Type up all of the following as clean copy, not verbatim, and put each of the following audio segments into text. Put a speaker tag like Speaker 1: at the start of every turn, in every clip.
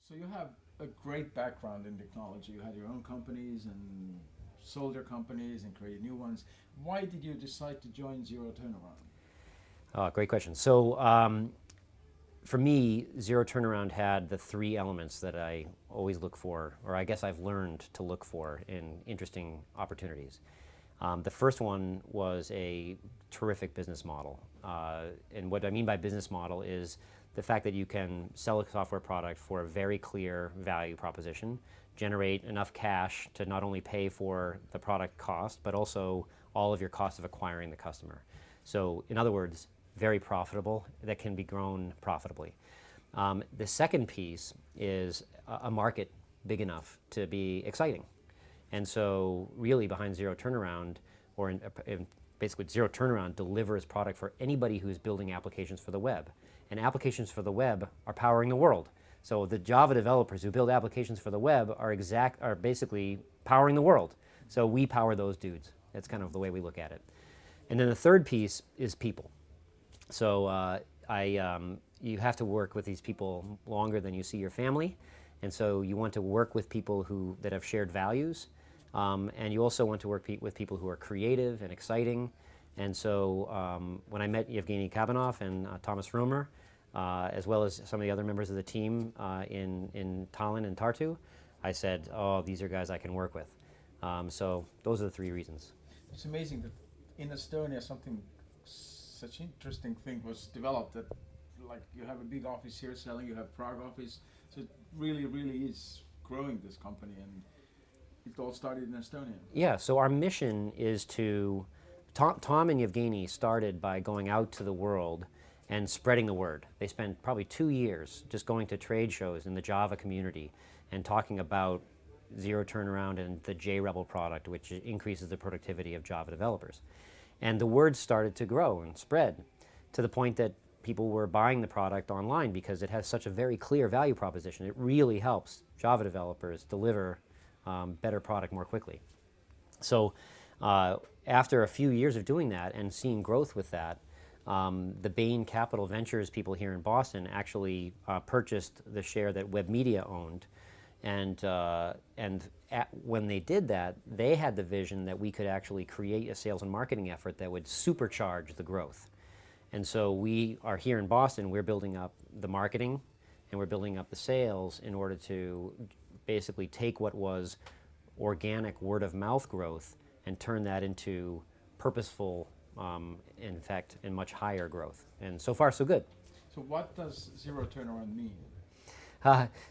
Speaker 1: So you have a great background in technology. You had your own companies and sold your companies and created new ones. Why did you decide to join Zero Turnaround?
Speaker 2: Great question. So for me, zero turnaround had the three elements that I always look for, or I guess I've learned to look for in interesting opportunities. The first one was a terrific business model. And what I mean by business model is the fact that you can sell a software product for a very clear value proposition, generate enough cash to not only pay for the product cost, but also all of your costs of acquiring the customer. So in other words, very profitable, that can be grown profitably. The second piece is a market big enough to be exciting. And so really behind Zero Turnaround, or basically Zero Turnaround delivers product for anybody who's building applications for the web. And applications for the web are powering the world. So the Java developers who build applications for the web are basically powering the world. So we power those dudes. That's kind of the way we look at it. And then the third piece is people. So you have to work with these people longer than you see your family, and so you want to work with people that have shared values, and you also want to work with people who are creative and exciting. And so when I met Yevgeny Kabanov and Thomas Romer, as well as some of the other members of the team in Tallinn and Tartu, I said, "Oh, these are guys I can work with." So those are the three reasons.
Speaker 1: It's amazing that in Estonia something such interesting thing was developed that like you have a big office here selling, you have Prague office, so it really is growing this company, and it all started in Estonia.
Speaker 2: Yeah, so our mission is Tom and Yevgeny started by going out to the world and spreading the word. They spent probably 2 years just going to trade shows in the Java community and talking about Zero Turnaround and the JRebel product, which increases the productivity of Java developers. And the word started to grow and spread to the point that people were buying the product online because it has such a very clear value proposition. It really helps Java developers deliver better product more quickly. So after a few years of doing that and seeing growth with that, the Bain Capital Ventures people here in Boston actually purchased the share that Web Media owned. And when they did that, they had the vision that we could actually create a sales and marketing effort that would supercharge the growth. And so we are here in Boston, we're building up the marketing and we're building up the sales in order to basically take what was organic word of mouth growth and turn that into purposeful, in fact, and much higher growth. And so far, so good.
Speaker 1: So what does Zero Turnaround mean?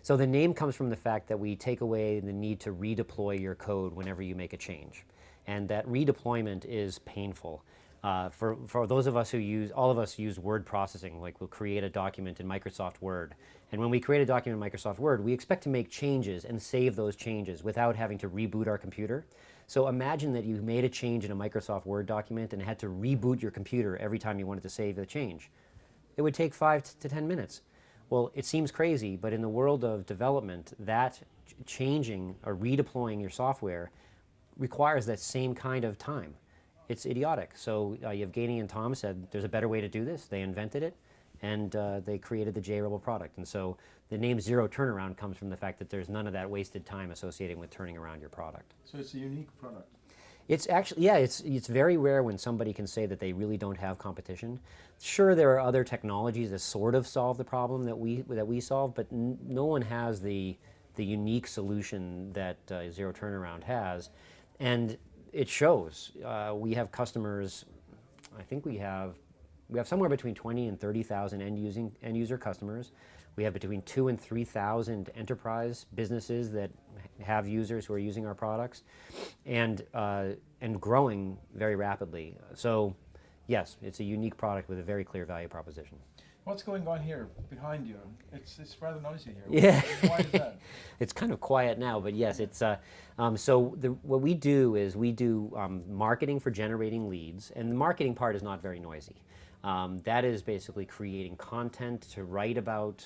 Speaker 2: So the name comes from the fact that we take away the need to redeploy your code whenever you make a change. And that redeployment is painful. For those of us all of us use word processing, like we'll create a document in Microsoft Word. And when we create a document in Microsoft Word, we expect to make changes and save those changes without having to reboot our computer. So imagine that you made a change in a Microsoft Word document and had to reboot your computer every time you wanted to save the change. It would take 5 to 10 minutes. Well, it seems crazy, but in the world of development, that changing or redeploying your software requires that same kind of time. It's idiotic. So Yevgeny and Tom said, there's a better way to do this. They invented it, and they created the JRebel product. And so the name Zero Turnaround comes from the fact that there's none of that wasted time associated with turning around your product.
Speaker 1: So it's a unique product.
Speaker 2: It's actually, yeah, it's very rare when somebody can say that they really don't have competition. Sure, there are other technologies that sort of solve the problem that we solve, but no one has the unique solution that Zero Turnaround has, and it shows. We have customers. I think we have somewhere between 20 and 30,000 end user customers. We have between 2,000 and 3,000 enterprise businesses that have users who are using our products, and growing very rapidly. So, yes, it's a unique product with a very clear value proposition.
Speaker 1: What's going on here behind you? It's rather noisy here.
Speaker 2: Yeah.
Speaker 1: Why is that?
Speaker 2: It's kind of quiet now, but yes, it's what we do is we do marketing for generating leads, and the marketing part is not very noisy. That is basically creating content to write about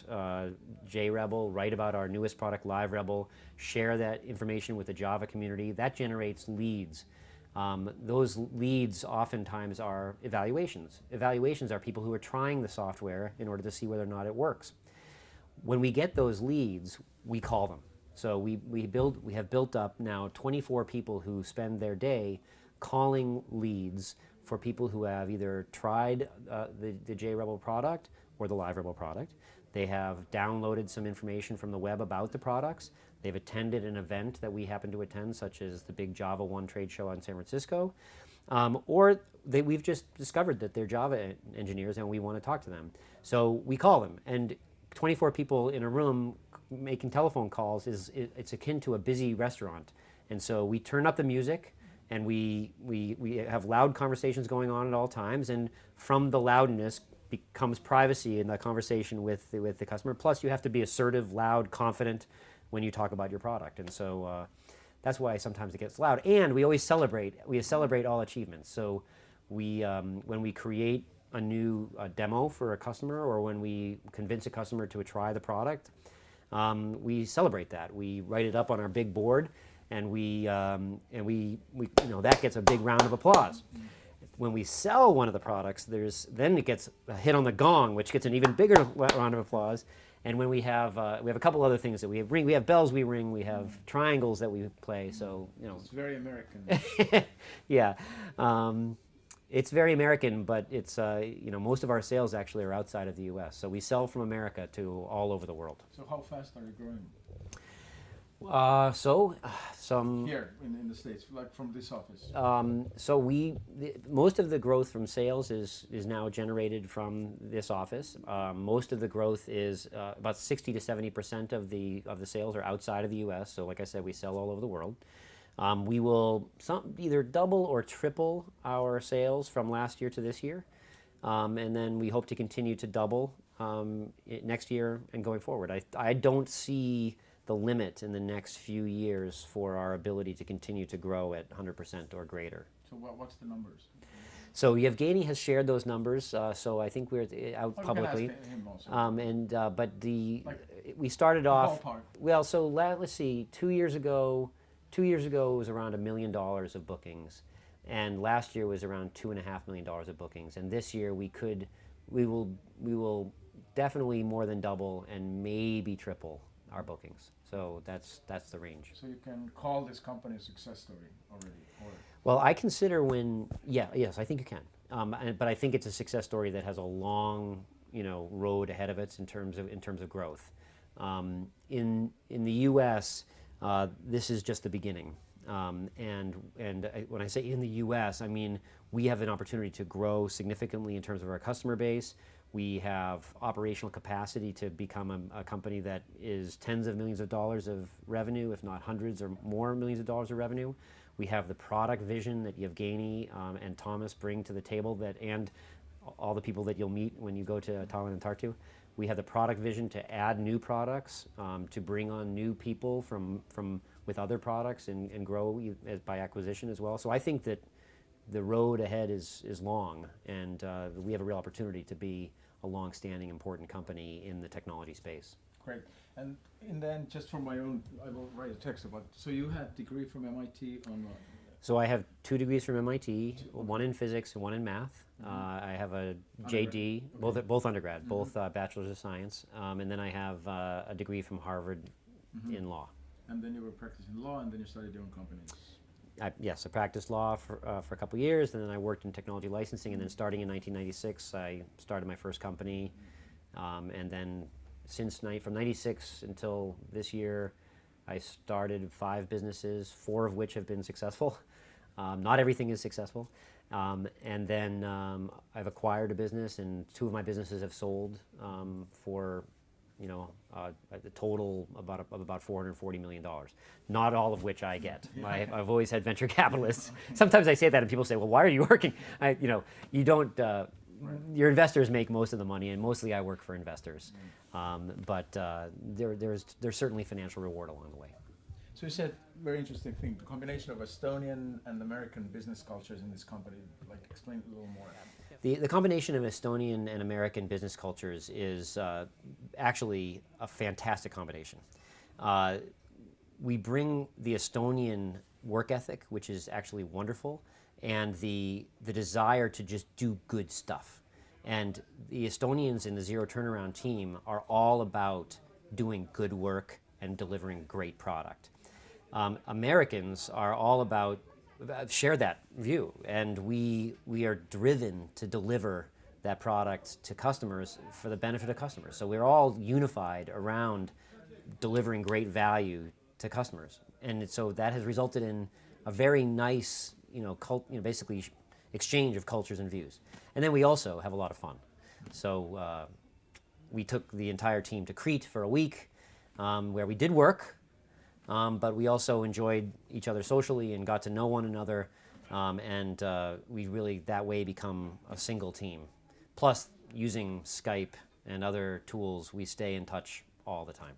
Speaker 2: JRebel, write about our newest product, LiveRebel, share that information with the Java community. That generates leads. Those leads oftentimes are evaluations. Evaluations are people who are trying the software in order to see whether or not it works. When we get those leads, we call them. So we have built up now 24 people who spend their day calling leads for people who have either tried the JRebel product or the LiveRebel product. They have downloaded some information from the web about the products. They've attended an event that we happen to attend, such as the big Java One trade show in San Francisco. We've just discovered that they're Java engineers and we want to talk to them. So we call them. And 24 people in a room making telephone calls it's akin to a busy restaurant. And so we turn up the music and we have loud conversations going on at all times. And from the loudness becomes privacy in the conversation with the customer. Plus, you have to be assertive, loud, confident when you talk about your product. And so that's why sometimes it gets loud. And we always celebrate. We celebrate all achievements. So when we create a new demo for a customer, or when we convince a customer to try the product, we celebrate that. We write it up on our big board, and we that gets a big round of applause. When we sell one of the products, then it gets a hit on the gong, which gets an even bigger round of applause. And when we have a couple other things that we have bells we ring, we have triangles that we play. So
Speaker 1: it's very American.
Speaker 2: Yeah, it's very American, but it's most of our sales actually are outside of the U.S. So we sell from America to all over the world.
Speaker 1: So how fast are you growing?
Speaker 2: Some
Speaker 1: here in the States, like from this office.
Speaker 2: Most of the growth from sales is now generated from this office. Most of the growth is about 60 to 70% of the sales are outside of the U.S. So, like I said, we sell all over the world. We will either double or triple our sales from last year to this year, and then we hope to continue to double next year and going forward. I don't see the limit in the next few years for our ability to continue to grow at 100% or greater.
Speaker 1: So what's the numbers?
Speaker 2: So Yevgeny has shared those numbers. So I think we're out publicly.
Speaker 1: You can ask him also.
Speaker 2: But we started off.
Speaker 1: Ballpark.
Speaker 2: Well, so let's see. 2 years ago it was around $1 million of bookings, and last year was around $2.5 million of bookings. And this year we will definitely more than double and maybe triple our bookings. So that's the range.
Speaker 1: So you can call this company a success story already? Or?
Speaker 2: Well, I consider yes, I think you can. But I think it's a success story that has a long, road ahead of it in terms of growth. In the U.S., this is just the beginning. And when I say in the U.S., I mean we have an opportunity to grow significantly in terms of our customer base. We have operational capacity to become a company that is tens of millions of dollars of revenue, if not hundreds or more millions of dollars of revenue. We have the product vision that Yevgeny and Thomas bring to the table, and all the people that you'll meet when you go to Tallinn and Tartu. We have the product vision to add new products, to bring on new people with other products and grow by acquisition as well. So I think that the road ahead is long, and we have a real opportunity to be a long-standing, important company in the technology space.
Speaker 1: Great. And then, just for my own, I will write a text about. So you had degree from MIT on.
Speaker 2: So I have 2 degrees from MIT, one in physics and one in math. I have a JD, both undergrad, both bachelors of science, and then I have a degree from Harvard in law.
Speaker 1: And then you were practicing law, and then you started your own company.
Speaker 2: Yes, I practiced law for a couple of years, and then I worked in technology licensing, and then starting in 1996, I started my first company, and then from 96 until this year, I started 5 businesses, 4 of which have been successful. Not everything is successful. And then I've acquired a business, and 2 of my businesses have sold for the total about $440 million. Not all of which I get. I've always had venture capitalists. Sometimes I say that, and people say, "Well, why are you working?" You don't. Your investors make most of the money, and mostly I work for investors. But there's certainly financial reward along the way.
Speaker 1: So you said very interesting thing: the combination of Estonian and American business cultures in this company. Like, explain a little more.
Speaker 2: The combination of Estonian and American business cultures is actually a fantastic combination. We bring the Estonian work ethic, which is actually wonderful, and the desire to just do good stuff. And the Estonians in the Zero Turnaround team are all about doing good work and delivering great product. Americans are all about share that view, and we are driven to deliver that product to customers for the benefit of customers. So we're all unified around delivering great value to customers, and so that has resulted in a very nice, basically exchange of cultures and views. And then we also have a lot of fun. So we took the entire team to Crete for a week, where we did work, but we also enjoyed each other socially and got to know one another, and we really that way become a single team. Plus, using Skype and other tools, we stay in touch all the time.